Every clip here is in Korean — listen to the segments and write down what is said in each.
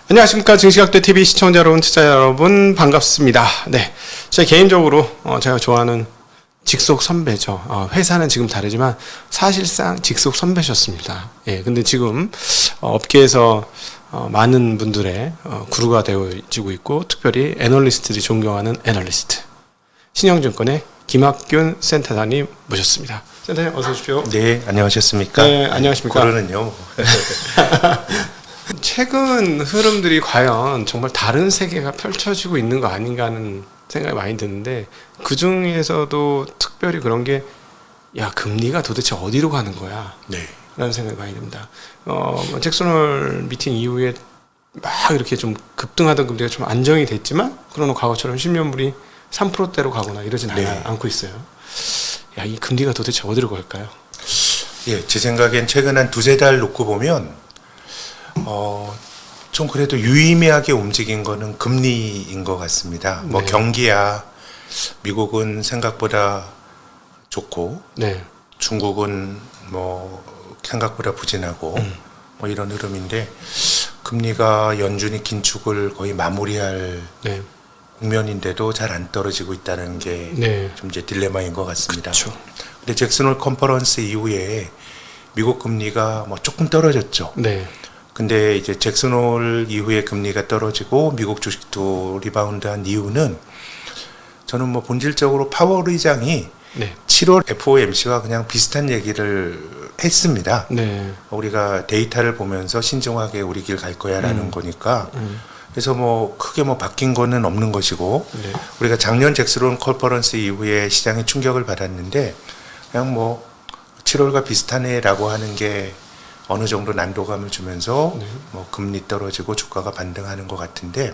안녕하십니까. 증시각도 TV 시청자 여러분, 투자자 여러분, 반갑습니다. 네. 제가 개인적으로, 제가 좋아하는 직속 선배죠. 회사는 지금 다르지만 사실상 직속 선배셨습니다. 예. 근데 지금, 업계에서, 많은 분들의, 구루가 되어지고 있고, 특별히 애널리스트들이 존경하는 애널리스트. 신영증권의 김학균 센터장님 모셨습니다. 센터장님 어서 오십시오. 네, 안녕하셨습니까? 네, 안녕하십니까? 구루는요. 최근 흐름들이 과연 정말 다른 세계가 펼쳐지고 있는 거 아닌가 하는 생각이 많이 드는데, 그 중에서도 특별히 그런 게, 야, 금리가 도대체 어디로 가는 거야? 네. 라는 생각이 많이 듭니다. 잭슨홀 미팅 이후에 막 이렇게 좀 급등하던 금리가 좀 안정이 됐지만, 그러나 과거처럼 10년물이 3%대로 가거나 이러진 네. 않고 있어요. 야, 이 금리가 도대체 어디로 갈까요? 예, 제 생각엔 최근 한 두세 달 놓고 보면 좀 그래도 유의미하게 움직인 거는 금리인 것 같습니다. 뭐 네. 경기야 미국은 생각보다 좋고 네. 중국은 뭐 생각보다 부진하고 뭐 이런 흐름인데, 금리가 연준이 긴축을 거의 마무리할 네. 국면인데도 잘 안 떨어지고 있다는 게 네. 좀 이제 딜레마인 것 같습니다. 그렇죠. 근데 잭슨홀 컨퍼런스 이후에 미국 금리가 뭐 조금 떨어졌죠. 네. 근데 이제 잭슨홀 이후에 금리가 떨어지고 미국 주식도 리바운드한 이유는, 저는 뭐 본질적으로 파월 의장이 네. 7월 FOMC와 그냥 비슷한 얘기를 했습니다. 네. 우리가 데이터를 보면서 신중하게 우리 길 갈 거야라는 거니까. 그래서 뭐 크게 뭐 바뀐 거는 없는 것이고, 네. 우리가 작년 잭슨홀 컨퍼런스 이후에 시장에 충격을 받았는데, 그냥 뭐 7월과 비슷하네라고 하는 게 어느 정도 난도감을 주면서 네. 뭐 금리 떨어지고 주가가 반등하는 것 같은데,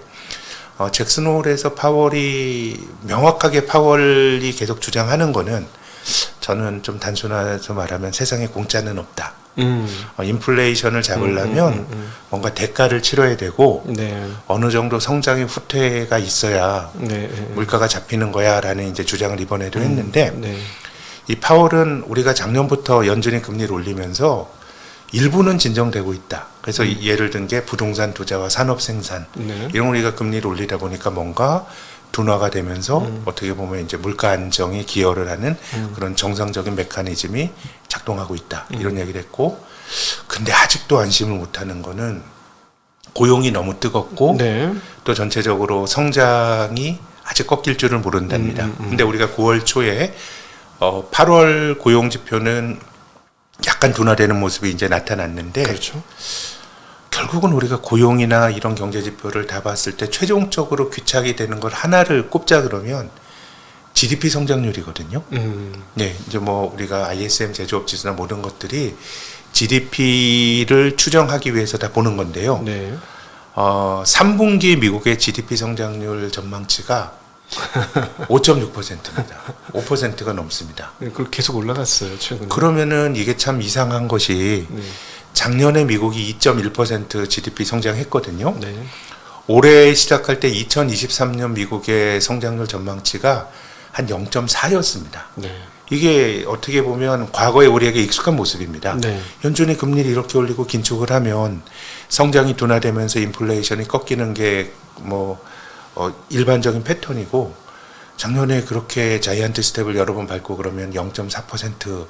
잭슨홀에서 파월이 명확하게 파월이 계속 주장하는 거는, 저는 좀 단순해서 말하면 세상에 공짜는 없다. 인플레이션을 잡으려면 뭔가 대가를 치러야 되고, 네. 어느 정도 성장의 후퇴가 있어야 네. 물가가 잡히는 거야라는 이제 주장을 이번에도 했는데, 네. 이 파월은 우리가 작년부터 연준이 금리를 올리면서 일부는 진정되고 있다. 그래서 예를 든 게 부동산 투자와 산업 생산, 네. 이런 우리가 금리를 올리다 보니까 뭔가 둔화가 되면서 어떻게 보면 이제 물가 안정에 기여를 하는 그런 정상적인 메커니즘이 작동하고 있다. 이런 얘기를 했고, 근데 아직도 안심을 못하는 거는 고용이 너무 뜨겁고, 네. 또 전체적으로 성장이 아직 꺾일 줄을 모른답니다. 근데 우리가 9월 초에 8월 고용 지표는 약간 둔화되는 모습이 이제 나타났는데, 그렇죠. 결국은 우리가 고용이나 이런 경제 지표를 다 봤을 때 최종적으로 귀착이 되는 걸 하나를 꼽자 그러면 GDP 성장률이거든요. 네, 이제 뭐 우리가 ISM 제조업 지수나 모든 것들이 GDP를 추정하기 위해서 다 보는 건데요. 네. 3분기 미국의 GDP 성장률 전망치가 5.6%입니다. 5%가 넘습니다. 그걸 계속 올라갔어요, 최근에. 그러면은 이게 참 이상한 것이, 네. 작년에 미국이 2.1% GDP 성장했거든요. 네. 올해 시작할 때 2023년 미국의 성장률 전망치가 한 0.4였습니다. 네. 이게 어떻게 보면 과거에 우리에게 익숙한 모습입니다. 네. 연준이 금리를 이렇게 올리고 긴축을 하면 성장이 둔화되면서 인플레이션이 꺾이는 게 뭐 일반적인 패턴이고, 작년에 그렇게 자이언트 스텝을 여러 번 밟고 그러면 0.4%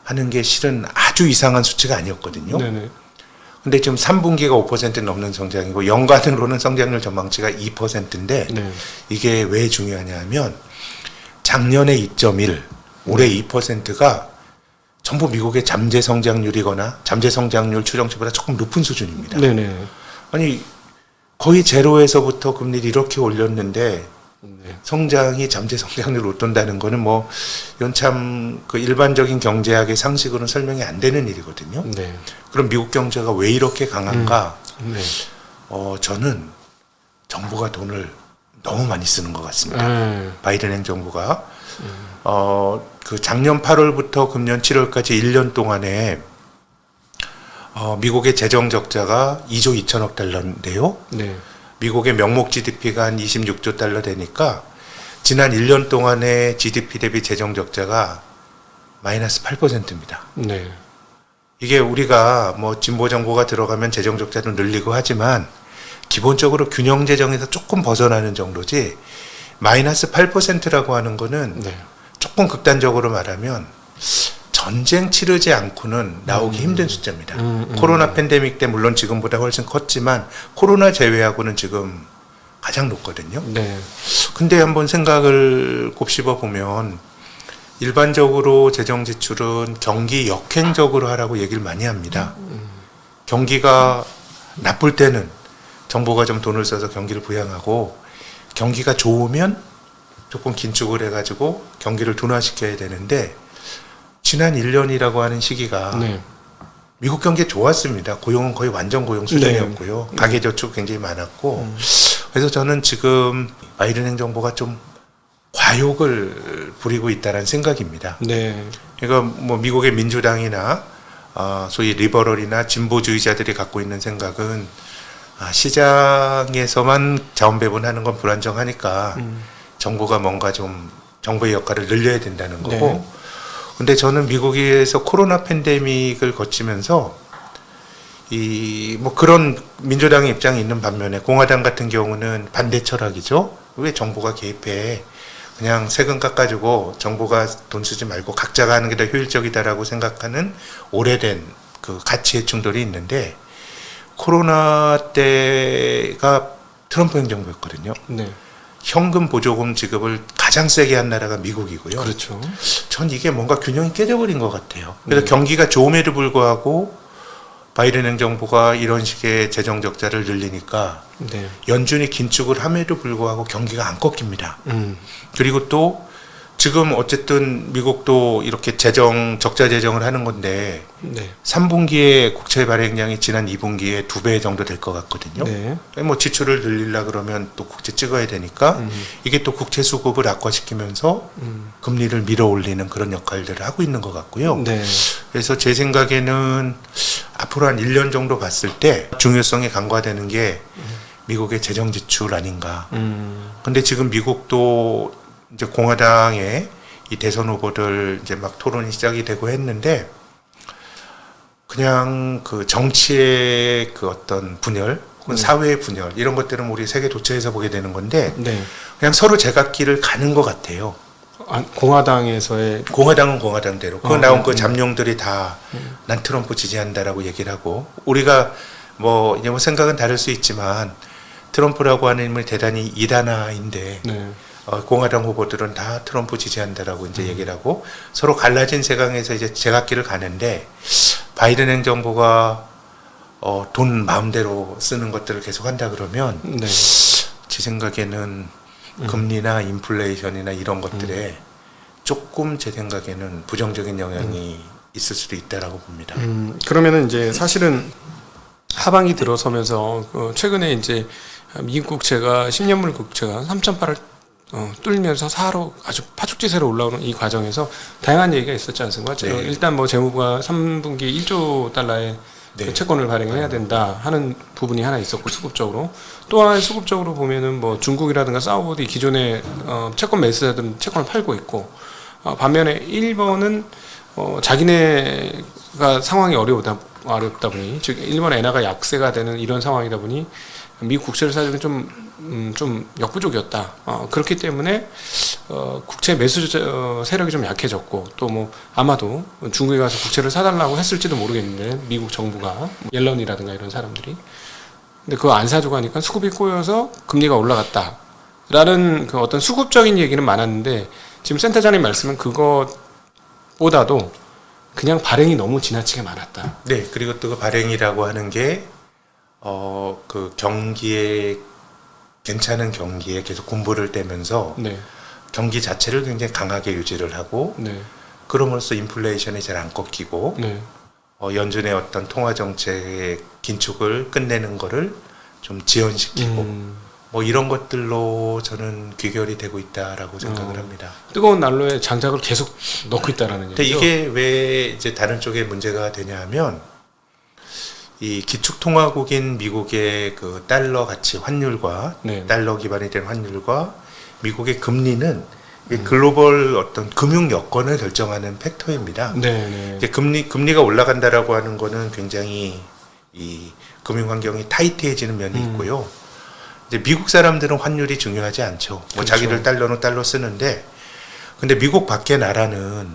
하는 게 실은 아주 이상한 수치가 아니었거든요. 네네. 근데 지금 3분기가 5% 넘는 성장이고 연간으로는 성장률 전망치가 2%인데, 네. 이게 왜 중요하냐 하면 작년에 2.1, 올해 2%가 전부 미국의 잠재 성장률이거나 잠재 성장률 추정치보다 조금 높은 수준입니다. 네네. 아니 거의 제로에서부터 금리를 이렇게 올렸는데 네. 성장이 잠재 성장률을 웃돈다는 거는 뭐 이건 참 그 일반적인 경제학의 상식으로는 설명이 안 되는 일이거든요. 네. 그럼 미국 경제가 왜 이렇게 강한가? 네. 저는 정부가 돈을 너무 많이 쓰는 것 같습니다. 바이든 행정부가 그 작년 8월부터 금년 7월까지 1년 동안에 미국의 재정 적자가 2조 2천억 달러인데요. 네. 미국의 명목 GDP가 한 26조 달러 되니까 지난 1년 동안의 GDP 대비 재정 적자가 마이너스 8%입니다. 네. 이게 우리가 뭐 진보 정부가 들어가면 재정 적자도 늘리고 하지만 기본적으로 균형 재정에서 조금 벗어나는 정도지 마이너스 8%라고 하는 거는 네. 조금 극단적으로 말하면 전쟁 치르지 않고는 나오기 힘든 숫자입니다. 코로나 팬데믹 때 물론 지금보다 훨씬 컸지만 코로나 제외하고는 지금 가장 높거든요. 네. 근데 한번 생각을 곱씹어 보면 일반적으로 재정 지출은 경기 역행적으로 하라고 얘기를 많이 합니다. 경기가 나쁠 때는 정부가 좀 돈을 써서 경기를 부양하고 경기가 좋으면 조금 긴축을 해가지고 경기를 둔화시켜야 되는데 지난 1년이라고 하는 시기가 네. 미국 경기 좋았습니다. 고용은 거의 완전 고용 수준이었고요. 가계저축 굉장히 많았고 그래서 저는 지금 바이든 행정부가 좀 과욕을 부리고 있다는 생각입니다. 네. 그러니까 뭐 미국의 민주당이나 소위 리버럴이나 진보주의자들이 갖고 있는 생각은 시장에서만 자원 배분하는 건 불안정하니까 정부가 뭔가 좀 정부의 역할을 늘려야 된다는 거고. 네. 근데 저는 미국에서 코로나 팬데믹을 거치면서 이 뭐 그런 민주당의 입장이 있는 반면에 공화당 같은 경우는 반대 철학이죠. 왜 정부가 개입해? 그냥 세금 깎아주고 정부가 돈 쓰지 말고 각자가 하는 게 더 효율적이다라고 생각하는 오래된 그 가치의 충돌이 있는데 코로나 때가 트럼프 행정부였거든요. 네. 현금 보조금 지급을 가장 세게 한 나라가 미국이고요. 그렇죠. 전 이게 뭔가 균형이 깨져버린 것 같아요. 그래서 경기가 좋음에도 불구하고 바이든 행정부가 이런 식의 재정 적자를 늘리니까 네. 연준이 긴축을 함에도 불구하고 경기가 안 꺾입니다. 그리고 또 지금 어쨌든 미국도 이렇게 적자 재정을 하는 건데 네. 3분기에 국채 발행량이 지난 2분기에 2배 정도 될 것 같거든요. 네. 뭐 지출을 늘리려 그러면 또 국채 찍어야 되니까 이게 또 국채 수급을 악화시키면서 금리를 밀어 올리는 그런 역할들을 하고 있는 것 같고요. 네. 그래서 제 생각에는 앞으로 한 1년 정도 봤을 때 중요성이 간과되는 게 미국의 재정 지출 아닌가. 근데 지금 미국도 이제 공화당의 이 대선 후보들 이제 막 토론이 시작이 되고 했는데 그냥 그 정치의 그 어떤 분열 혹은 사회의 분열 이런 것들은 우리 세계 도처에서 보게 되는 건데 네. 그냥 서로 제각길을 가는 것 같아요. 공화당에서의 공화당은 공화당대로 그 아, 나온 그 잠룡들이 다 난 트럼프 지지한다라고 얘기를 하고 우리가 뭐 이제 뭐 생각은 다를 수 있지만 트럼프라고 하는 인물이 대단히 이단아인데 네. 공화당 후보들은 다 트럼프 지지한다라고 이제 얘기를 하고 서로 갈라진 세상에서 이제 제각길을 가는데 바이든 행정부가 돈 마음대로 쓰는 것들을 계속 한다 그러면 네. 제 생각에는 금리나 인플레이션이나 이런 것들에 조금 제 생각에는 부정적인 영향이 있을 수도 있다라고 봅니다. 그러면은 이제 사실은 하반기 들어서면서 최근에 이제 미국 국채가 10년물 국채가 3,800을 뚫면서 4로 아주 파죽지세로 올라오는 이 과정에서 다양한 얘기가 있었지 않습니까? 네. 일단 뭐 재무부가 3분기 1조 달러의 네. 그 채권을 발행해야 된다 하는 부분이 하나 있었고 수급적으로 또한 수급적으로 보면은 뭐 중국이라든가 사우디 기존의 채권 매수자들은 채권을 팔고 있고 반면에 일본은 자기네가 상황이 어렵다 보니 즉 일본 엔화가 약세가 되는 이런 상황이다 보니 미국 국채를 사주기 좀 역부족이었다. 그렇기 때문에 국채 매수 세력이 좀 약해졌고 또 뭐 아마도 중국에 가서 국채를 사달라고 했을지도 모르겠는데 미국 정부가 옐런이라든가 이런 사람들이 근데 그거 안 사주고 하니까 수급이 꼬여서 금리가 올라갔다라는 그 어떤 수급적인 얘기는 많았는데 지금 센터장님 말씀은 그것보다도 그냥 발행이 너무 지나치게 많았다. 네, 그리고 또 그 발행이라고 하는 게 그 경기에 괜찮은 경기에 계속 군부를 떼면서 네. 경기 자체를 굉장히 강하게 유지를 하고 네. 그럼으로써 인플레이션이 잘 안 꺾이고 네. 연준의 어떤 통화 정책의 긴축을 끝내는 거를 좀 지연시키고 뭐 이런 것들로 저는 귀결이 되고 있다라고 생각을 합니다. 뜨거운 난로에 장작을 계속 넣고 있다라는 근데 얘기죠. 이게 왜 이제 다른 쪽에 문제가 되냐면 이 기축통화국인 미국의 그 달러 가치 환율과 네. 달러 기반이 된 환율과 미국의 금리는 이 글로벌 어떤 금융 여건을 결정하는 팩터입니다. 네, 네. 이제 금리가 올라간다라고 하는 거는 굉장히 이 금융 환경이 타이트해지는 면이 있고요. 이제 미국 사람들은 환율이 중요하지 않죠. 뭐 그렇죠. 자기들 달러는 달러 쓰는데, 근데 미국 밖의 나라는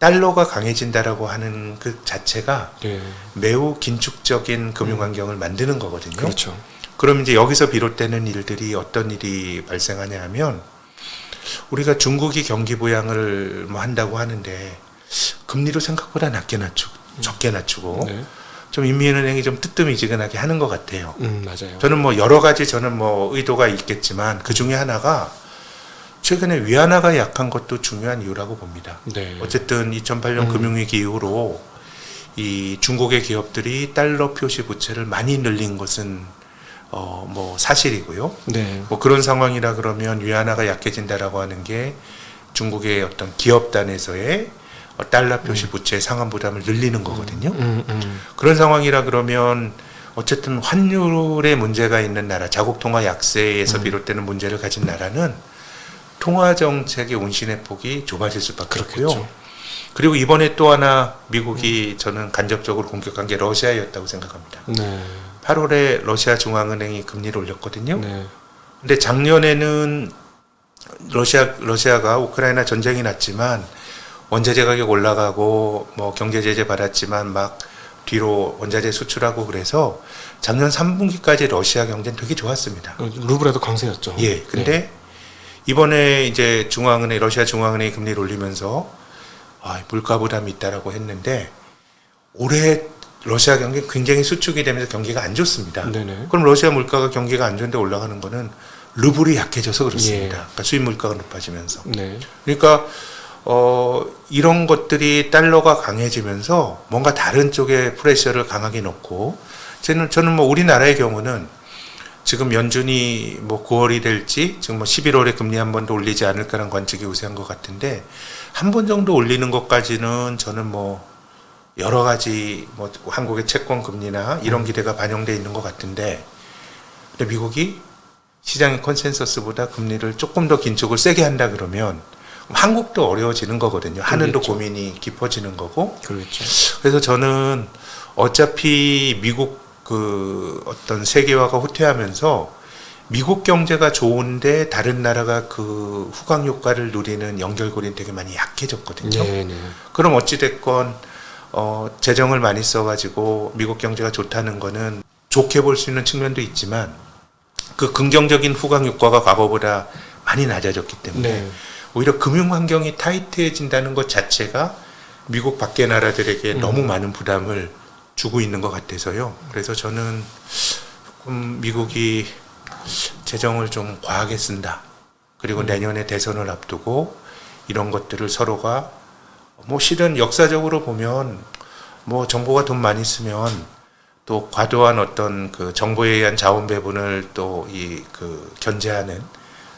달러가 강해진다라고 하는 그 자체가 예. 매우 긴축적인 금융 환경을 만드는 거거든요. 그렇죠. 그럼 이제 여기서 비롯되는 일들이 어떤 일이 발생하냐 하면, 우리가 중국이 경기 부양을 뭐 한다고 하는데 금리를 생각보다 적게 낮추고 네. 좀 인민은행이 좀 뜨뜻미지근하게 하는 것 같아요. 맞아요. 저는 뭐 여러 가지 의도가 있겠지만 그 중에 하나가 최근에 위안화가 약한 것도 중요한 이유라고 봅니다. 네. 어쨌든 2008년 금융위기 이후로 이 중국의 기업들이 달러 표시 부채를 많이 늘린 것은 뭐 사실이고요. 네. 뭐 그런 상황이라 그러면 위안화가 약해진다라고 하는 게 중국의 어떤 기업단에서의 달러 표시 부채 상환 부담을 늘리는 거거든요. 그런 상황이라 그러면 어쨌든 환율에 문제가 있는 나라, 자국 통화 약세에서 비롯되는 문제를 가진 나라는 통화 정책의 운신의 폭이 좁아질 수밖에 없고요. 그리고 이번에 또 하나 미국이 저는 간접적으로 공격한 게 러시아였다고 생각합니다. 네. 8월에 러시아 중앙은행이 금리를 올렸거든요. 네. 근데 작년에는 러시아가 우크라이나 전쟁이 났지만 원자재 가격 올라가고 뭐 경제 제재 받았지만 막 뒤로 원자재 수출하고 그래서 작년 3분기까지 러시아 경제는 되게 좋았습니다. 루블에도 강세였죠. 예. 근데 이번에 이제 러시아 중앙은행이 금리를 올리면서 물가 부담이 있다라고 했는데 올해 러시아 경기 굉장히 수축이 되면서 경기가 안 좋습니다. 네네. 그럼 러시아 물가가 경기가 안 좋은데 올라가는 거는 루블이 약해져서 그렇습니다. 예. 그러니까 수입 물가가 높아지면서. 네. 그러니까 이런 것들이 달러가 강해지면서 뭔가 다른 쪽에 프레셔를 강하게 넣고 저는 뭐 우리나라의 경우는 지금 연준이 뭐 9월이 될지 지금 뭐 11월에 금리 한 번 더 올리지 않을까라는 관측이 우세한 것 같은데 한 번 정도 올리는 것까지는 저는 뭐 여러 가지 뭐 한국의 채권 금리나 이런 기대가 반영돼 있는 것 같은데 근데 미국이 시장의 컨센서스보다 금리를 조금 더 긴축을 세게 한다 그러면 한국도 어려워지는 거거든요. 한은도 그렇겠죠. 고민이 깊어지는 거고. 그렇죠. 그래서 저는 어차피 미국 그 어떤 세계화가 후퇴하면서 미국 경제가 좋은데 다른 나라가 그 후광 효과를 누리는 연결고리는 되게 많이 약해졌거든요. 네네. 그럼 어찌됐건 재정을 많이 써가지고 미국 경제가 좋다는 거는 좋게 볼 수 있는 측면도 있지만 그 긍정적인 후광 효과가 과거보다 많이 낮아졌기 때문에 네. 오히려 금융 환경이 타이트해진다는 것 자체가 미국 밖의 나라들에게 너무 많은 부담을 주고 있는 것 같아서요. 그래서 저는 조금 미국이 재정을 좀 과하게 쓴다. 그리고 내년에 대선을 앞두고 이런 것들을 서로가 뭐 실은 역사적으로 보면 뭐 정부가 돈 많이 쓰면 또 과도한 어떤 그 정부에 의한 자원 배분을 또 그 견제하는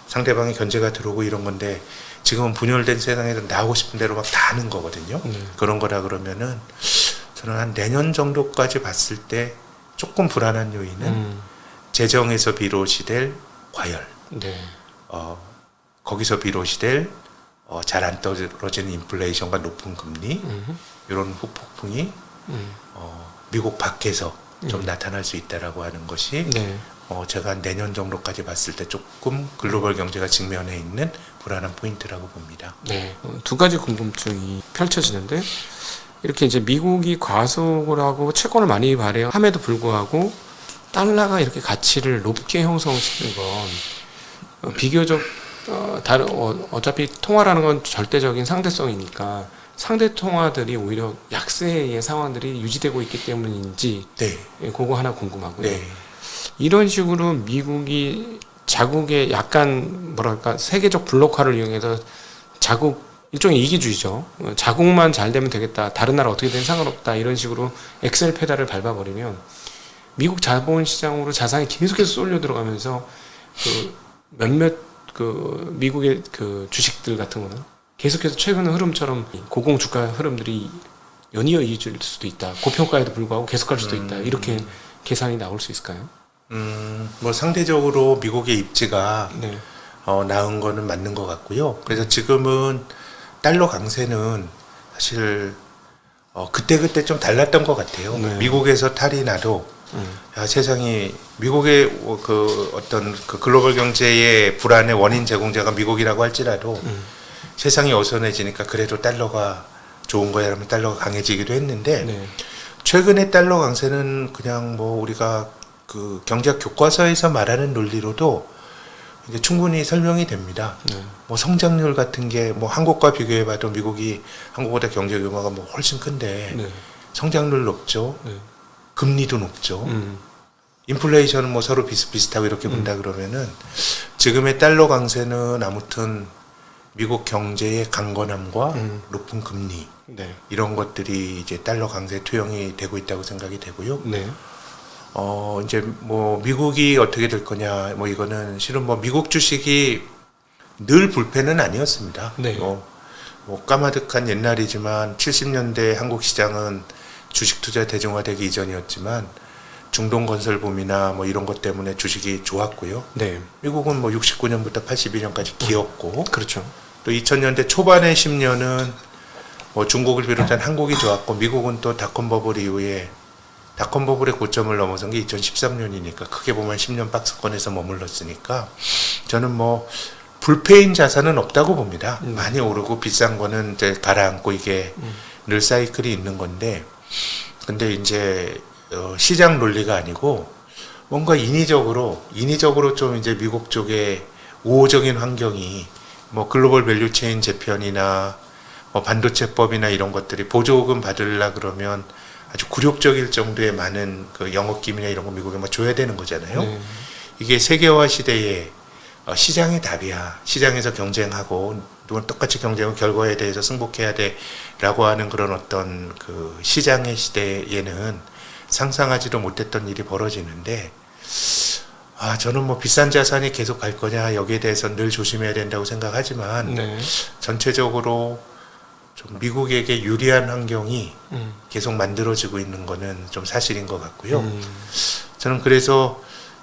상대방의 견제가 들어오고 이런 건데 지금은 분열된 세상에서 나오고 싶은 대로 막 다 하는 거거든요. 그런 거라 그러면은 저는 한 내년 정도까지 봤을 때 조금 불안한 요인은 재정에서 비롯이 될 과열, 네. 거기서 비롯이 될 잘 안 떨어지는 인플레이션과 높은 금리 이런 후폭풍이 미국 밖에서 좀 나타날 수 있다라고 하는 것이 네. 제가 내년 정도까지 봤을 때 조금 글로벌 경제가 직면해 있는 불안한 포인트라고 봅니다. 네. 두 가지 궁금증이 펼쳐지는데 이렇게 이제 미국이 과속을 하고 채권을 많이 발행함에도 불구하고 달러가 이렇게 가치를 높게 형성시키는 건 비교적 어차피 통화라는 건 절대적인 상대성이니까 상대 통화들이 오히려 약세의 상황들이 유지되고 있기 때문인지 네. 그거 하나 궁금하고요. 네. 이런 식으로 미국이 자국의 약간 뭐랄까 세계적 블록화를 이용해서 자국 일종의 이기주의죠. 자국만 잘 되면 되겠다. 다른 나라 어떻게 되든 상관없다. 이런 식으로 엑셀 페달을 밟아버리면 미국 자본시장으로 자산이 계속해서 쏠려 들어가면서 그 몇몇 그 미국의 그 주식들 같은 거는 계속해서 최근의 흐름처럼 고공 주가 흐름들이 연이어 이어질 수도 있다. 고평가에도 불구하고 계속 갈 수도 있다. 이렇게 계산이 나올 수 있을까요? 뭐 상대적으로 미국의 입지가 네. 나은 거는 맞는 것 같고요. 그래서 지금은 달러 강세는 사실 그때 좀 달랐던 것 같아요. 네. 미국에서 탈이 나도 야, 세상이 미국의 그 어떤 그 글로벌 경제의 불안의 원인 제공자가 미국이라고 할지라도 세상이 어수선해지니까 그래도 달러가 좋은 거야 라면 달러가 강해지기도 했는데 네. 최근에 달러 강세는 그냥 뭐 우리가 그 경제학 교과서에서 말하는 논리로도 이제 충분히 설명이 됩니다. 네. 뭐 성장률 같은 게 뭐 한국과 비교해봐도 미국이 한국보다 경제 규모가 뭐 훨씬 큰데 네. 성장률 높죠. 네. 금리도 높죠. 인플레이션은 뭐 서로 비슷비슷하고 이렇게 본다 그러면은 지금의 달러 강세는 아무튼 미국 경제의 강건함과 높은 금리 네. 이런 것들이 이제 달러 강세 투영이 되고 있다고 생각이 되고요. 네. 이제 뭐 미국이 어떻게 될 거냐 뭐 이거는 실은 뭐 미국 주식이 늘 불패는 아니었습니다. 네. 뭐 까마득한 옛날이지만 70년대 한국 시장은 주식 투자 대중화되기 이전이었지만 중동 건설붐이나 뭐 이런 것 때문에 주식이 좋았고요. 네. 미국은 뭐 69년부터 82년까지 기었고 그렇죠. 또 2000년대 초반의 10년은 뭐 중국을 비롯한 한국이 좋았고 미국은 또 닷컴 버블 이후에 닷컴 버블의 고점을 넘어선 게 2013년이니까 크게 보면 10년 박스권에서 머물렀으니까 저는 뭐 불패인 자산은 없다고 봅니다. 많이 오르고 비싼 거는 이제 가라앉고 이게 늘 사이클이 있는 건데 근데 이제 시장 논리가 아니고 뭔가 인위적으로 좀 이제 미국 쪽에 우호적인 환경이 뭐 글로벌 밸류체인 재편이나 뭐 반도체법이나 이런 것들이 보조금 받으려 그러면 아주 굴욕적일 정도의 많은 그 영업기밀이나 이런 거 미국에 뭐 줘야 되는 거잖아요. 네. 이게 세계화 시대에 시장의 답이야. 시장에서 경쟁하고 누군 똑같이 경쟁하고 결과에 대해서 승복해야 돼라고 하는 그런 어떤 그 시장의 시대에는 상상하지도 못했던 일이 벌어지는데 저는 뭐 비싼 자산이 계속 갈 거냐 여기에 대해서 늘 조심해야 된다고 생각하지만 네. 전체적으로 좀 미국에게 유리한 환경이 계속 만들어지고 있는 거는 좀 사실인 것 같고요. 저는 그래서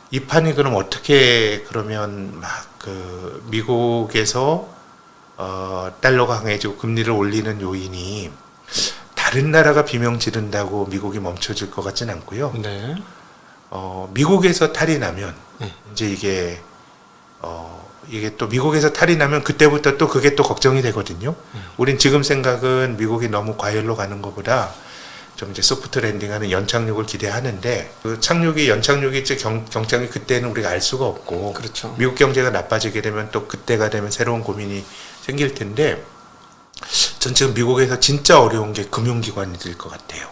이 판이 그럼 어떻게 그러면 막 그 미국에서 달러가 강해지고 금리를 올리는 요인이 다른 나라가 비명 지른다고 미국이 멈춰질 것 같진 않고요. 네. 미국에서 탈이 나면 이제 이게 또 미국에서 탈이 나면 그때부터 또 그게 또 걱정이 되거든요. 우린 지금 생각은 미국이 너무 과열로 가는 것보다 좀 이제 소프트 랜딩하는 연착륙을 기대하는데 그 연착륙이 경착이 그때는 우리가 알 수가 없고 그렇죠. 미국 경제가 나빠지게 되면 또 그때가 되면 새로운 고민이 생길 텐데 전 지금 미국에서 진짜 어려운 게 금융기관일 것 같아요.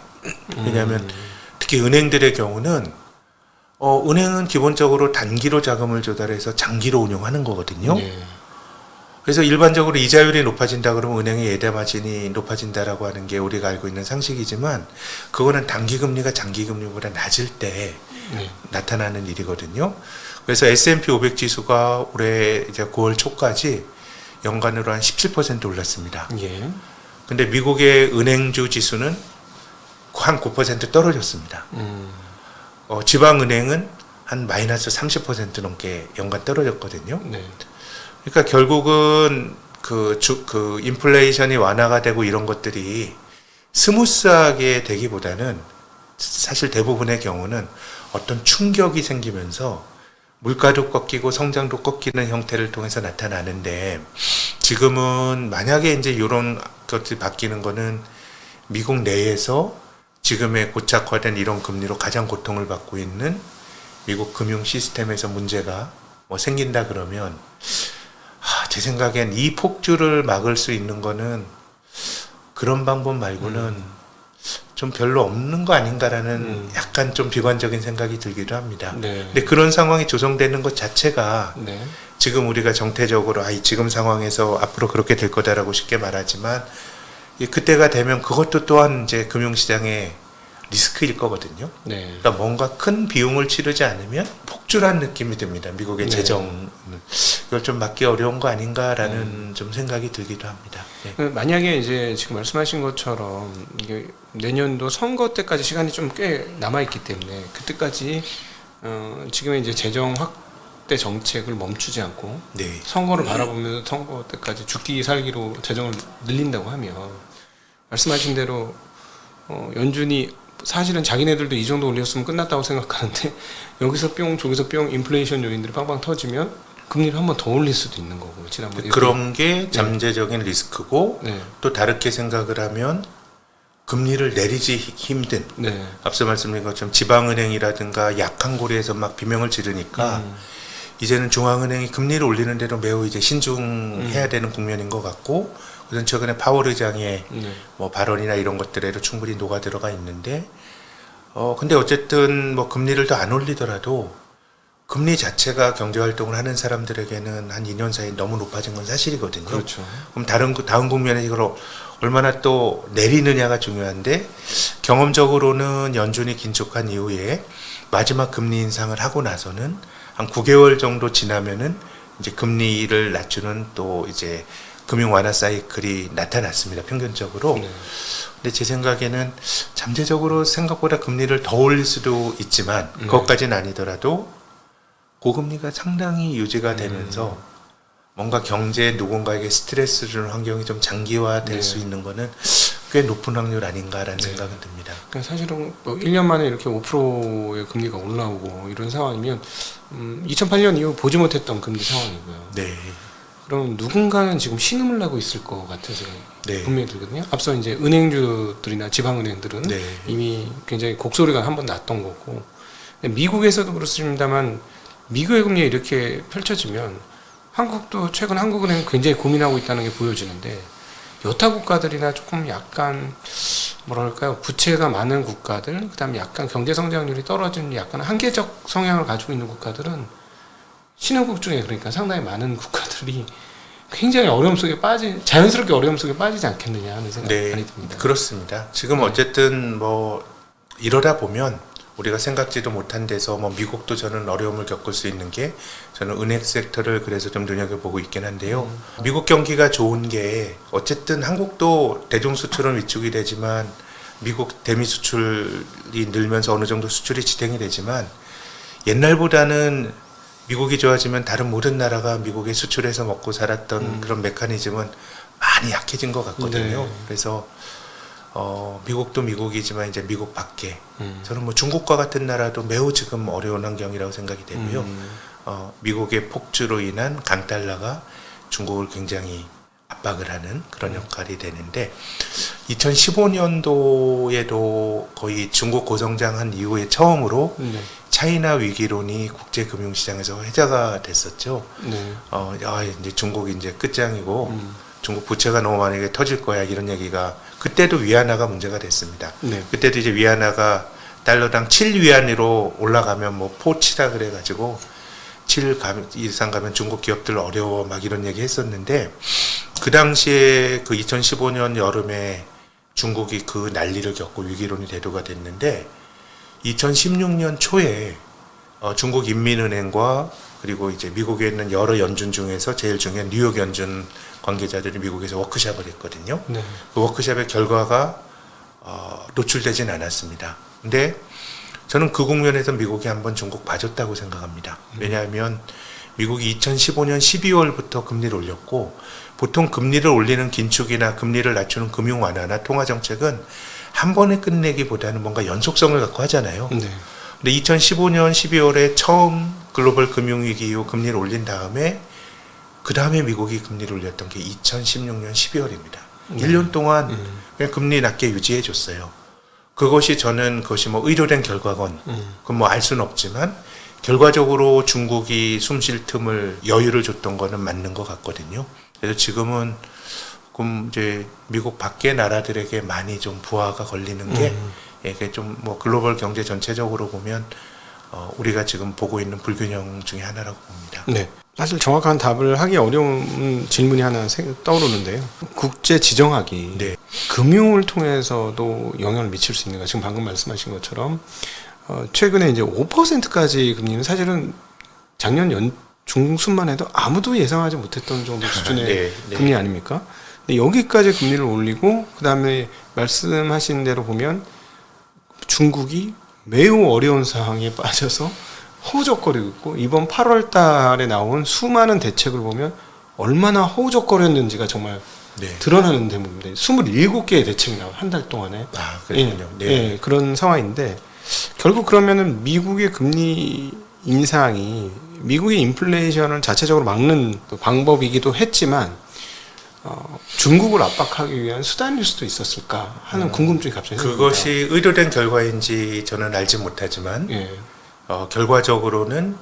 왜냐하면 특히 은행들의 경우는 은행은 기본적으로 단기로 자금을 조달해서 장기로 운용하는 거거든요. 네. 그래서 일반적으로 이자율이 높아진다 그러면 은행의 예대 마진이 높아진다라고 하는 게 우리가 알고 있는 상식이지만 그거는 단기 금리가 장기 금리보다 낮을 때 네. 나타나는 일이거든요. 그래서 S&P 500 지수가 올해 이제 9월 초까지 연간으로 한 17% 올랐습니다. 예. 근데 미국의 은행주 지수는 한 9% 떨어졌습니다. 지방은행은 한 마이너스 30% 넘게 연간 떨어졌거든요. 네. 그러니까 결국은 그 인플레이션이 완화가 되고 이런 것들이 스무스하게 되기보다는 사실 대부분의 경우는 어떤 충격이 생기면서 물가도 꺾이고 성장도 꺾이는 형태를 통해서 나타나는데 지금은 만약에 이제 이런 것들이 바뀌는 거는 미국 내에서 지금의 고착화된 이런 금리로 가장 고통을 받고 있는 미국 금융 시스템에서 문제가 뭐 생긴다 그러면 제 생각엔 이 폭주를 막을 수 있는 거는 그런 방법 말고는 좀 별로 없는 거 아닌가라는 약간 좀 비관적인 생각이 들기도 합니다. 네. 근데 그런 상황이 조성되는 것 자체가 네. 지금 우리가 정태적으로 지금 상황에서 앞으로 그렇게 될 거다라고 쉽게 말하지만 그때가 되면 그것도 또한 이제 금융시장의 리스크일 거거든요. 네. 그러니까 뭔가 큰 비용을 치르지 않으면 폭주란 느낌이 듭니다. 미국의 네. 재정은 이걸 좀 막기 어려운 거 아닌가라는 좀 생각이 들기도 합니다. 네. 만약에 이제 지금 말씀하신 것처럼 이게 내년도 선거 때까지 시간이 좀 꽤 남아 있기 때문에 그때까지 지금의 이제 재정 확대 정책을 멈추지 않고 네. 선거를 바라보면서 선거 때까지 죽기 살기로 재정을 늘린다고 하면 말씀하신 대로 연준이 사실은 자기네들도 이 정도 올렸으면 끝났다고 생각하는데 여기서 뿅 저기서 뿅 인플레이션 요인들이 빵빵 터지면 금리를 한 번 더 올릴 수도 있는 거고 지난번에 그런 게 잠재적인 리스크고 네. 또 다르게 생각을 하면 금리를 내리지 힘든 네. 앞서 말씀드린 것처럼 지방은행이라든가 약한 고리에서 막 비명을 지르니까 이제는 중앙은행이 금리를 올리는 대로 매우 이제 신중해야 되는 국면인 것 같고 우선 최근에 파월 의장의 뭐 발언이나 이런 것들에도 충분히 녹아 들어가 있는데 근데 어쨌든 뭐 금리를 더 안 올리더라도 금리 자체가 경제 활동을 하는 사람들에게는 한 2년 사이에 너무 높아진 건 사실이거든요. 그렇죠. 그럼 다음 국면에 이걸 얼마나 또 내리느냐가 중요한데 경험적으로는 연준이 긴축한 이후에 마지막 금리 인상을 하고 나서는 한 9개월 정도 지나면은 이제 금리를 낮추는 또 이제 금융 완화 사이클이 나타났습니다. 평균적으로. 네. 근데 제 생각에는 잠재적으로 생각보다 금리를 더 올릴 수도 있지만 그것까지는 아니더라도 고금리가 상당히 유지가 되면서 뭔가 경제에 누군가에게 스트레스 주는 환경이 좀 장기화될 수 있는 거는 꽤 높은 확률 아닌가라는 생각은 듭니다. 그러니까 사실은 뭐 1년 만에 이렇게 5%의 금리가 올라오고 이런 상황이면 2008년 이후 보지 못했던 금리 상황이고요. 네. 그럼 누군가는 지금 신음을 나고 있을 것 같은 생각이 네. 분명히 들거든요. 앞서 이제 은행주들이나 지방은행들은 네. 이미 굉장히 곡소리가 한 번 났던 거고 미국에서도 그렇습니다만 미국의 금리가 이렇게 펼쳐지면 한국도 최근 한국은행 굉장히 고민하고 있다는 게 보여지는데 여타 국가들이나 조금 약간 뭐랄까요 부채가 많은 국가들 그다음에 약간 경제 성장률이 떨어지는 약간 한계적 성향을 가지고 있는 국가들은 신흥국 중에 그러니까 상당히 많은 국가들이 굉장히 어려움 속에 자연스럽게 어려움 속에 빠지지 않겠느냐 하는 생각이 네. 많이 듭니다. 그렇습니다. 지금 어쨌든 뭐 이러다 보면 우리가 생각지도 못한 데서 뭐 미국도 저는 어려움을 겪을 수 있는 게 저는 은행 섹터를 그래서 좀 눈여겨보고 있긴 한데요. 미국 경기가 좋은 게 어쨌든 한국도 대중 수출은 위축이 되지만 미국 대미 수출이 늘면서 어느 정도 수출이 지탱이 되지만 옛날보다는 미국이 좋아지면 다른 모든 나라가 미국에 수출해서 먹고 살았던 그런 메커니즘은 많이 약해진 것 같거든요. 네. 그래서 미국도 미국이지만 이제 미국 밖에 저는 뭐 중국과 같은 나라도 매우 지금 어려운 환경이라고 생각이 되고요. 미국의 폭주로 인한 강달러가 중국을 굉장히 압박을 하는 그런 역할이 되는데 2015년도에도 거의 중국 고성장한 이후에 처음으로 차이나 위기론이 국제금융시장에서 회자가 됐었죠. 네. 이제 중국이 이제 끝장이고 중국 부채가 너무 많이 터질 거야 이런 얘기가 그때도 위안화가 문제가 됐습니다. 네. 그때도 이제 위안화가 달러당 7위안으로 올라가면 뭐 포치라 그래가지고 7 이상 가면 중국 기업들 어려워 막 이런 얘기 했었는데 그 당시에 그 2015년 여름에 중국이 그 난리를 겪고 위기론이 대두가 됐는데 2016년 초에 중국 인민은행과 그리고 이제 미국에 있는 여러 연준 중에서 제일 중요한 뉴욕 연준 관계자들이 미국에서 워크숍을 했거든요. 네. 그 워크숍의 결과가 노출되진 않았습니다. 근데 저는 그 국면에서 미국이 한번 중국 봐줬다고 생각합니다. 왜냐하면 미국이 2015년 12월부터 금리를 올렸고 보통 금리를 올리는 긴축이나 금리를 낮추는 금융 완화나 통화 정책은 한 번에 끝내기보다는 뭔가 연속성을 갖고 하잖아요. 네. 근데 2015년 12월에 처음 글로벌 금융위기 이후 금리를 올린 다음에 그 다음에 미국이 금리를 올렸던 게 2016년 12월입니다. 1년 동안 그냥 금리 낮게 유지해 줬어요. 그것이 뭐 의도된 결과건 그건 뭐 알 수는 없지만 결과적으로 중국이 숨 쉴 틈을 여유를 줬던 거는 맞는 것 같거든요. 그래서 지금은 조금 이제 미국 밖의 나라들에게 많이 좀 부하가 걸리는 게 이게 좀 뭐 글로벌 경제 전체적으로 보면 우리가 지금 보고 있는 불균형 중에 하나라고 봅니다. 네. 사실 정확한 답을 하기 어려운 질문이 하나 떠오르는데요. 국제 지정학이 네. 금융을 통해서도 영향을 미칠 수 있는가? 지금 방금 말씀하신 것처럼 최근에 이제 5%까지 금리는 사실은 작년 중순만 해도 아무도 예상하지 못했던 정도 수준의 네, 네. 금리 아닙니까? 근데 여기까지 금리를 올리고 그다음에 말씀하신 대로 보면 중국이 매우 어려운 상황에 빠져서 허우적거리고 있고 이번 8월 달에 나온 수많은 대책을 보면 얼마나 허우적거렸는지가 정말 네. 드러나는 대목입니다. 27개의 대책이 나와요. 한 달 동안에. 아, 그렇군요. 예, 네. 예, 그런 상황인데 결국 그러면은 미국의 금리 인상이 미국의 인플레이션을 자체적으로 막는 또 방법이기도 했지만 중국을 압박하기 위한 수단일 수도 있었을까 하는 궁금증이 갑자기 생깁니다. 그것이 의도된 결과인지 저는 알지 못하지만 예, 결과적으로는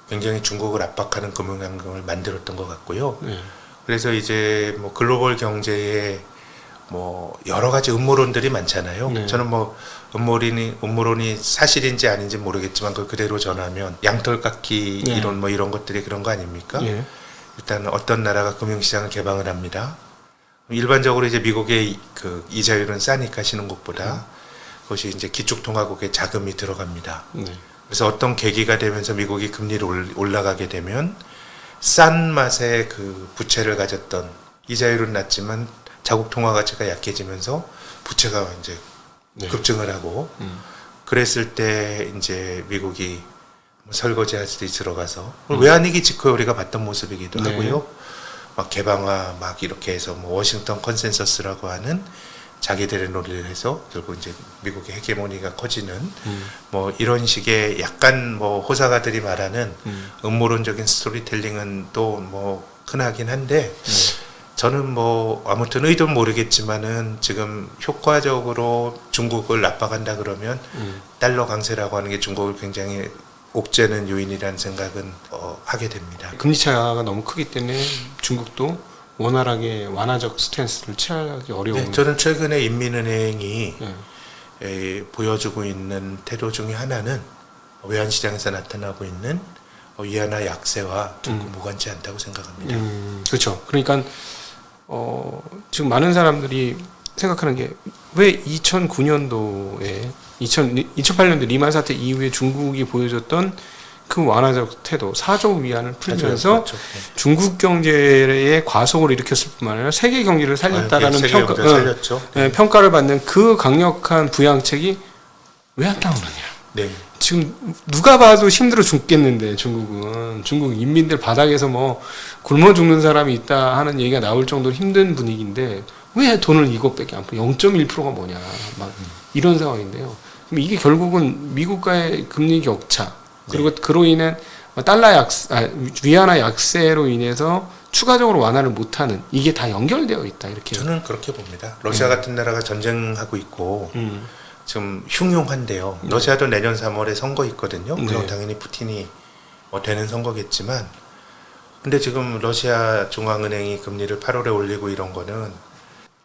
굉장히 중국을 압박하는 금융 환경을 만들었던 것 같고요. 예, 그래서 이제 뭐 글로벌 경제에 뭐 여러 가지 음모론들이 많잖아요. 네. 저는 뭐 음모론이 사실인지 아닌지 모르겠지만 그걸 그대로 전하면 양털깎기 네. 이론 뭐 이런 것들이 그런 거 아닙니까? 예, 일단 어떤 나라가 금융시장을 개방을 합니다. 일반적으로 이제 미국의 그 이자율은 싸니까 신흥국보다 그것이 이제 기축통화국에 자금이 들어갑니다. 네, 그래서 어떤 계기가 되면서 미국이 금리를 올라가게 되면 싼 맛의 그 부채를 가졌던 이자율은 낮지만 자국 통화 가치가 약해지면서 부채가 이제 네. 급증을 하고 그랬을 때 이제 미국이 뭐 설거지 할 수도 들어가서 외환위기 직후에 우리가 봤던 모습이기도 네. 하고요. 막 개방화 막 이렇게 해서 뭐 워싱턴 컨센서스라고 하는 자기들의 논리를 해서 결국 이제 미국의 헤게모니가 커지는 뭐 이런 식의 약간 뭐 호사가들이 말하는 음모론적인 스토리텔링은 또 뭐 흔하긴 한데 저는 뭐 아무튼 의도는 모르겠지만은 지금 효과적으로 중국을 압박한다 그러면 달러 강세라고 하는 게 중국을 굉장히 옥죄는 요인이라는 생각은 하게 됩니다. 금리 차가 너무 크기 때문에 중국도 원활하게 완화적 스탠스를 취하기 어려운. 네, 저는 최근에 인민은행이 예. 보여주고 있는 태도 중에 하나는 외환시장에서 나타나고 있는 위안화 약세와 결코 무관치 않다고 생각합니다. 그렇죠. 그러니까 지금 많은 사람들이 생각하는 게 왜 2009년도에 2008년도 리만 사태 이후에 중국이 보여줬던 그 완화적 태도, 4조 위안을 풀면서 그렇죠. 네. 중국 경제의 과속을 일으켰을 뿐만 아니라 세계 경기를 살렸다라는 세계 평가, 경제 살렸죠. 평가를 받는 그 강력한 부양책이 왜 안 나오느냐. 네. 지금 누가 봐도 힘들어 죽겠는데 중국 인민들 바닥에서 뭐 굶어 죽는 사람이 있다 하는 얘기가 나올 정도로 힘든 분위기인데 왜 돈을 이것밖에 안 풀? 0.1%가 뭐냐 막 이런 상황인데요. 그럼 이게 결국은 미국과의 금리 격차 그리고 그로 인한 위안화 약세로 인해서 추가적으로 완화를 못하는 이게 다 연결되어 있다 이렇게. 저는 그렇게 봅니다. 러시아 같은 나라가 전쟁하고 있고 지금 흉흉한데요. 러시아도 내년 3월에 선거 있거든요. 물론 네. 당연히 푸틴이 되는 선거겠지만 근데 지금 러시아 중앙은행이 금리를 8월에 올리고 이런 거는